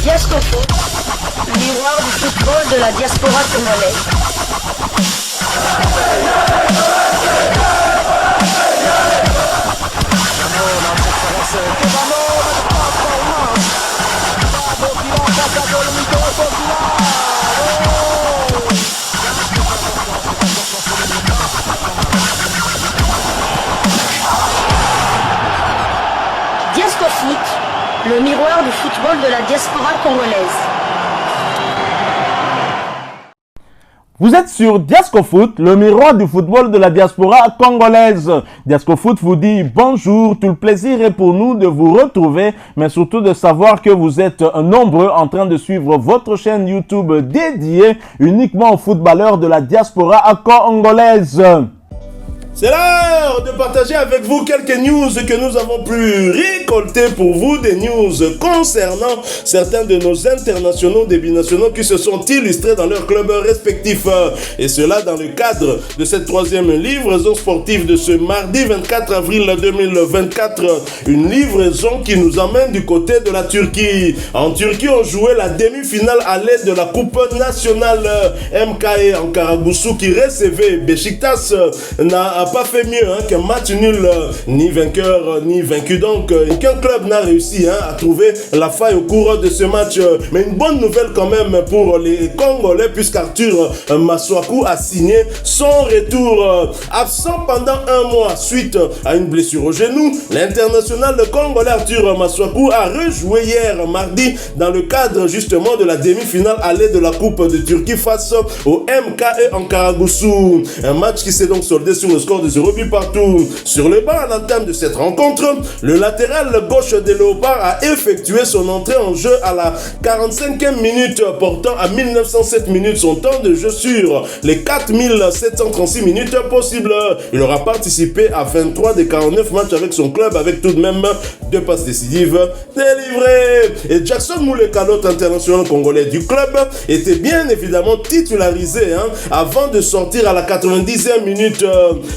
Diasco Foot, miroir du football de la diaspora congolaise. Diasco Foot, le miroir du football de la diaspora congolaise. Vous êtes sur Diasco Foot, le miroir du football de la diaspora congolaise. Diasco Foot vous dit bonjour, tout le plaisir est pour nous de vous retrouver, mais surtout de savoir que vous êtes nombreux en train de suivre votre chaîne YouTube dédiée uniquement aux footballeurs de la diaspora congolaise. C'est l'heure de partager avec vous quelques news que nous avons pu récolter pour vous, des news concernant certains de nos internationaux, des binationaux qui se sont illustrés dans leurs clubs respectifs. Et cela dans le cadre de cette troisième livraison sportive de ce mardi 24 avril 2024. Une livraison qui nous emmène du côté de la Turquie. En Turquie, on jouait la demi-finale à l'aide de la Coupe nationale MKE Ankaragusu qui recevait Beşiktaş. N'a pas fait mieux qu'un match nul, ni vainqueur ni vaincu. Donc aucun club n'a réussi à trouver la faille au cours de ce match. Mais une bonne nouvelle quand même pour les Congolais, puisqu'Arthur Masuaku a signé son retour. Absent pendant un mois suite à une blessure au genou, l'international congolais Arthur Masuaku a rejoué hier mardi dans le cadre justement de la demi-finale à l'aide de la Coupe de Turquie face au MKE Ankaragusu. Un match qui s'est donc soldé sur le score de 0 but partout. Sur le banc à l'entame de cette rencontre, le latéral gauche des Léopards a effectué son entrée en jeu à la 45e minute, portant à 1907 minutes son temps de jeu sur les 4736 minutes possibles. Il aura participé à 23 des 49 matchs avec son club, avec tout de même 2 passes décisives délivrées. Et Jackson Muleka, l'autre international congolais du club, était bien évidemment titularisé avant de sortir à la 90e minute.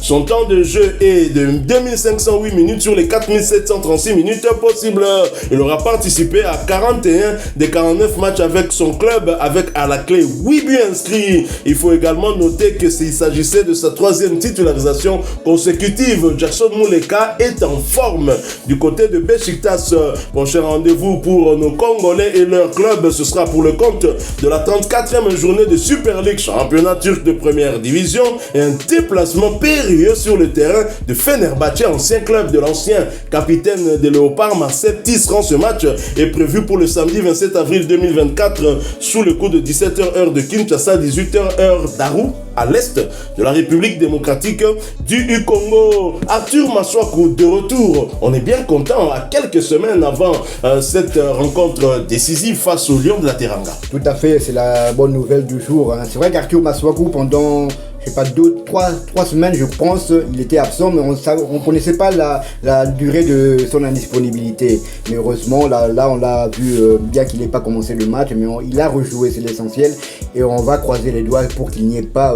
Son temps de jeu est de 2508 minutes sur les 4736 minutes possibles. Il aura participé à 41 des 49 matchs avec son club, avec à la clé 8 buts inscrits. Il faut également noter que s'il s'agissait de sa troisième titularisation consécutive, Jackson Muleka est en forme. Du côté de Beşiktaş, prochain rendez-vous pour nos Congolais et leur club, ce sera pour le compte de la 34e journée de Super League, championnat turc de première division, et un déplacement périlleux sur le terrain de Fenerbahçe, ancien club de l'ancien capitaine des Léopards, Marcel Tisserand. Ce match est prévu pour le samedi 27 avril 2024 sous le coup de 17h heure de Kinshasa, 18h heure d'Arou, à l'est de la République démocratique du Congo. Arthur Masuaku de retour. On est bien content à quelques semaines avant cette rencontre décisive face au Lion de la Teranga. Tout à fait, c'est la bonne nouvelle du jour. C'est vrai qu'Arthur Masuaku, pendant je sais pas, 3 semaines, je pense, il était absent, mais on ne connaissait pas la durée de son indisponibilité. Mais heureusement, là on l'a vu, bien qu'il n'ait pas commencé le match, mais il a rejoué, c'est l'essentiel. Et on va croiser les doigts pour qu'il n'y ait pas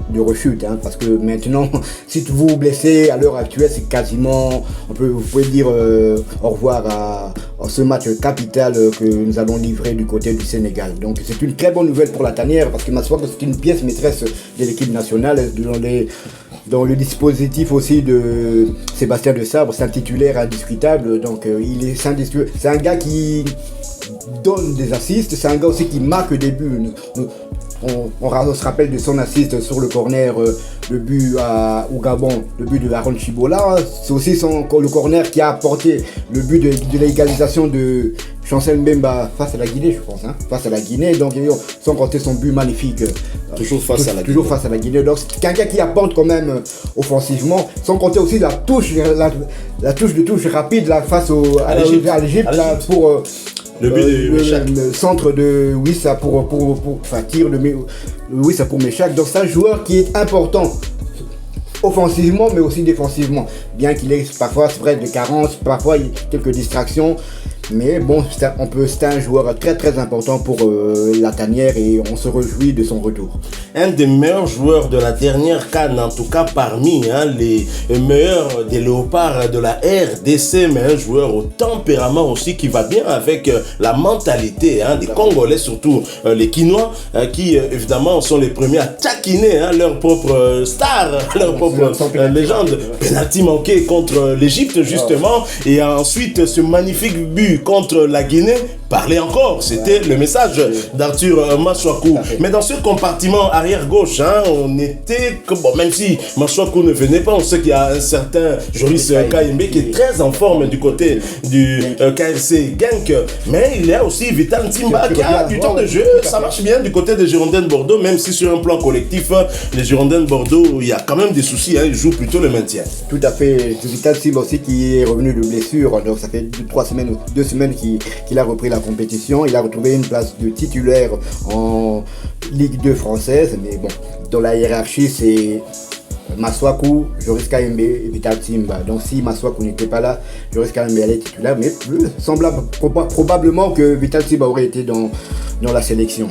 de rechute. Parce que maintenant, si vous vous blessez à l'heure actuelle, c'est quasiment, vous pouvez dire au revoir à ce match capital que nous allons livrer du côté du Sénégal. Donc c'est une très bonne nouvelle pour la tanière, parce que Masuaku, c'est une pièce maîtresse de l'équipe nationale. Dans le dispositif aussi de Sébastien de Sabre, c'est un titulaire indiscutable. Donc c'est un gars qui donne des assists, c'est un gars aussi qui marque des buts. On se rappelle de son assist sur le corner, le but au Gabon, le but de Aaron Chibola. C'est aussi le corner qui a apporté le but de l'égalisation de Chancel Mbemba face à la Guinée, je pense. Face à la Guinée, donc sans compter son but magnifique. Toujours face à la Guinée. Donc c'est quelqu'un qui apporte quand même offensivement, sans compter aussi la touche de touche rapide là, face à l'Égypte pour le but le centre de Wissa pour tir de Wissa pour Meshak. Donc c'est un joueur qui est important offensivement mais aussi défensivement, bien qu'il ait parfois c'est vrai des carences, parfois il y a quelques distractions, Mais bon, c'est un joueur très très important pour la tanière et on se réjouit de son retour. Un des meilleurs joueurs de la dernière CAN, en tout cas parmi les meilleurs des léopards de la RDC, mais un joueur au tempérament aussi qui va bien avec la mentalité des Congolais, surtout les Quinois, qui évidemment sont les premiers à taquiner leur propre star, leur propre légende. Penalty manqué contre l'Égypte justement, et ensuite ce magnifique but contre la Guinée. Parlez encore, c'était le message d'Arthur Maswaku. Mais dans ce compartiment arrière-gauche, on était, même si Maswaku ne venait pas, on sait qu'il y a un certain Joris Kayembe qui est très en forme du côté du KRC Genk, mais il y a aussi Vital Ntimba qui a du temps de jeu, ça marche bien du côté des Girondins de Bordeaux, même si sur un plan collectif, les Girondins de Bordeaux, il y a quand même des soucis, ils jouent plutôt le maintien. Tout à fait, Vital Ntimba aussi qui est revenu de blessure, donc ça fait 2 semaines qu'il a repris la compétition. Il a retrouvé une place de titulaire en Ligue 2 française, mais bon, dans la hiérarchie, c'est Maswaku, Joris Kayembe et Vital Ntimba. Donc si Maswaku n'était pas là, Joris Kayembe allait être titulaire, mais probablement que Vital Ntimba aurait été dans la sélection.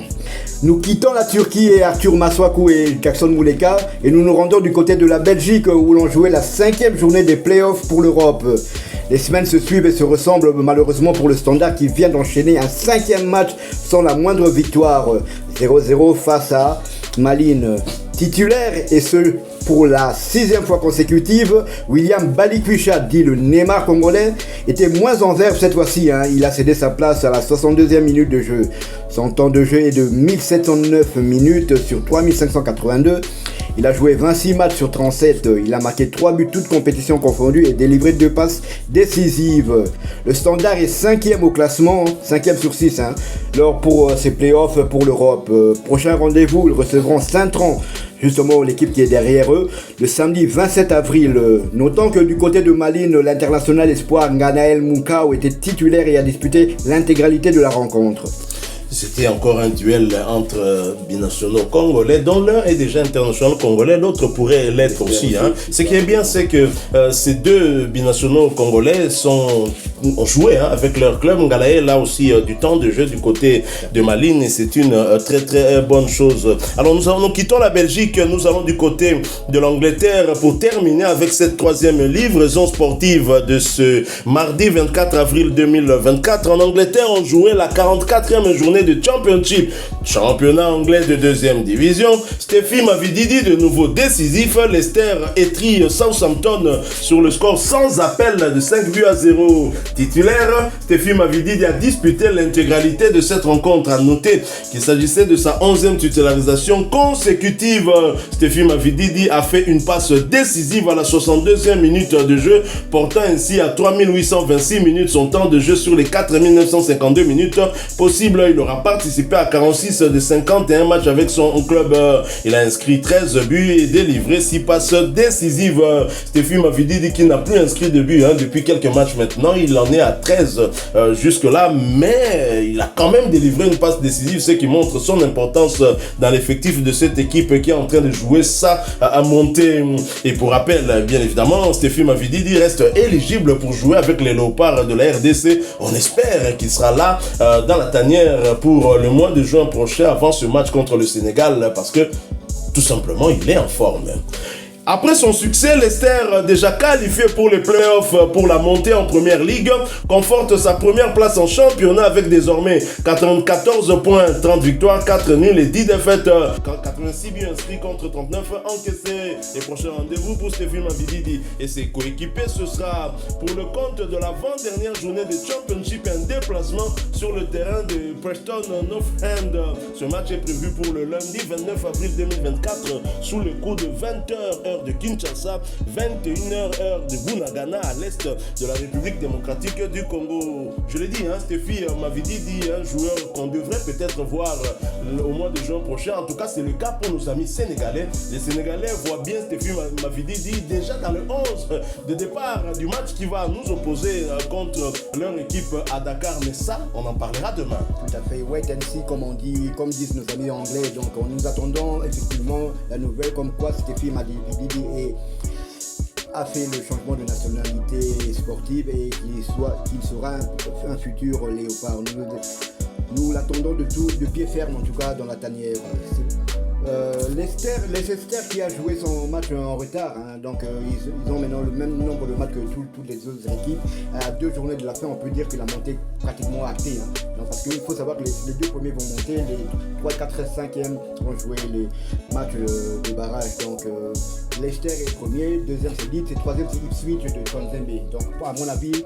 Nous quittons la Turquie et Arthur Maswaku et Jackson Mouleka et nous nous rendons du côté de la Belgique où l'on jouait la 5e journée des playoffs pour l'Europe. Les semaines se suivent et se ressemblent malheureusement pour le Standard qui vient d'enchaîner un 5e match sans la moindre victoire. 0-0 face à Malines. Titulaire et ce pour la 6e fois consécutive, William Balikwisha, dit le Neymar congolais, était moins en verve cette fois-ci. Il a cédé sa place à la 62e minute de jeu. Son temps de jeu est de 1709 minutes sur 3582. Il a joué 26 matchs sur 37. Il a marqué 3 buts toutes compétitions confondues et délivré 2 passes décisives. Le Standard est 5e au classement, 5e sur 6 lors pour ses playoffs pour l'Europe. Prochain rendez-vous, ils recevront Saint-Tron, justement l'équipe qui est derrière eux, le samedi 27 avril. Notons que du côté de Malines, l'international espoir Nganaël Moukao était titulaire et a disputé l'intégralité de la rencontre. C'était encore un duel entre binationaux congolais, dont l'un est déjà international congolais, l'autre pourrait l'être aussi. Ce qui est bien, c'est que ces deux binationaux congolais ont joué avec leur club. Ngalaé a aussi du temps de jeu du côté de Malines et c'est une très très bonne chose. Alors nous quittons la Belgique, nous allons du côté de l'Angleterre pour terminer avec cette 3e livraison sportive de ce mardi 24 avril 2024. En Angleterre, on jouait la 44e journée de Championship, championnat anglais de 2e division. Stephy Mavididi de nouveau décisif. Leicester étrit Southampton sur le score sans appel de 5-0. Titulaire, Stephy Mavididi a disputé l'intégralité de cette rencontre. À noter qu'il s'agissait de sa 11e titularisation consécutive. Stephy Mavididi a fait une passe décisive à la 62e minute de jeu, portant ainsi à 3826 minutes son temps de jeu sur les 4952 minutes possibles. Il aura participé à 46 de 51 matchs avec son club. Il a inscrit 13 buts et délivré 6 passes décisives. Stephy Mavididi qui n'a plus inscrit de but depuis quelques matchs maintenant. Il en est à 13 jusque-là, mais il a quand même délivré une passe décisive, ce qui montre son importance dans l'effectif de cette équipe qui est en train de jouer ça à monter. Et pour rappel, bien évidemment, Stephy Mavididi reste éligible pour jouer avec les Léopards de la RDC. On espère qu'il sera là dans la tanière pour le mois de juin prochain avant ce match contre le Sénégal parce que tout simplement il est en forme. Après son succès, Leicester, déjà qualifié pour les playoffs pour la montée en première ligue, conforte sa première place en championnat avec désormais 94 points, 30 victoires, 4 nuls et 10 défaites. 86 buts inscrits contre 39 encaissés. Les prochains rendez-vous pour Stephy Mavididi et ses coéquipiers, ce sera pour le compte de l'avant-dernière journée de Championship, un déplacement sur le terrain de Preston North End. Ce match est prévu pour le lundi 29 avril 2024 sous le coup de 20h de Kinshasa, 21h heure de Bunagana à l'est de la République démocratique du Congo. Je l'ai dit, Stephy Mavididi, un joueur qu'on devrait peut-être voir au mois de juin prochain. En tout cas, c'est le cas pour nos amis sénégalais. Les Sénégalais voient bien Stephy Mavididi déjà dans le 11 de départ du match qui va nous opposer contre leur équipe à Dakar. Mais ça, on en parlera demain. Tout à fait, wait and see, comme disent nos amis anglais. Donc, nous attendons effectivement la nouvelle comme quoi Stephy Mavididi est a fait le changement de nationalité sportive et qu'il sera un futur léopard. Nous l'attendons de pied ferme, en tout cas dans la tanière. Leicester qui a joué son match en retard, hein, donc ils ont maintenant le même nombre de matchs que toutes les autres équipes. À 2 journées de la fin, on peut dire que la montée est pratiquement actée, hein. Donc, parce qu'il faut savoir que les 2 premiers vont monter, les 3, 4 et 5e vont jouer les matchs de barrage. Donc Leicester est premier, deuxième c'est Leeds et troisième c'est Ipswich de Swansea. Donc à mon avis,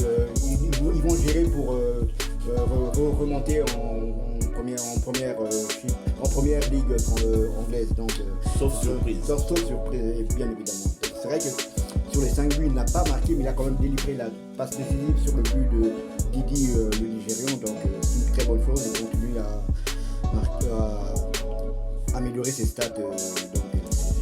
ils vont gérer pour remonter en première ligue anglaise, donc sauf surprise. Sauf surprise, bien évidemment. C'est vrai que sur les 5 buts, il n'a pas marqué, mais il a quand même délivré la passe décisive sur le but de Didi, le Nigérian, donc c'est une très bonne chose. Il continue à améliorer ses stats, donc c'est une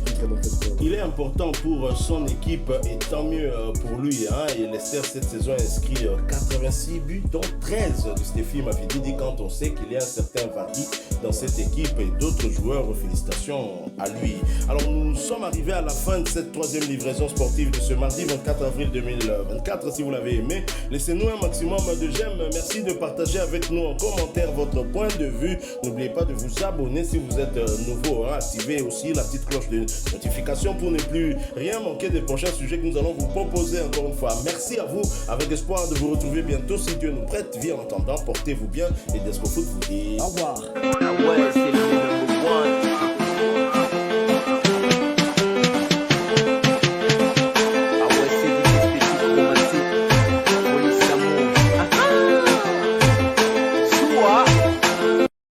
très bonne chose. Il est important pour son équipe et tant mieux pour lui, hein. Et Leicester cette saison a inscrit 86 buts, dont 13 de Stéphie Mavidi, quand on sait qu'il y a un certain Vardy dans cette équipe et d'autres joueurs. Félicitations à lui. Alors nous sommes arrivés à la fin de cette 3e livraison sportive de ce mardi 24 avril 2024. Si vous l'avez aimé, laissez-nous un maximum de j'aime. Merci de partager avec nous en commentaire votre point de vue. N'oubliez pas de vous abonner si vous êtes nouveau, hein. Activez aussi la petite cloche de notification pour ne plus rien manquer des prochains sujets que nous allons vous proposer encore une fois. Merci à vous, avec espoir de vous retrouver bientôt si Dieu nous prête vie. En attendant, portez-vous bien et Desco Foot vous dit au revoir. Ah ouais, c'est le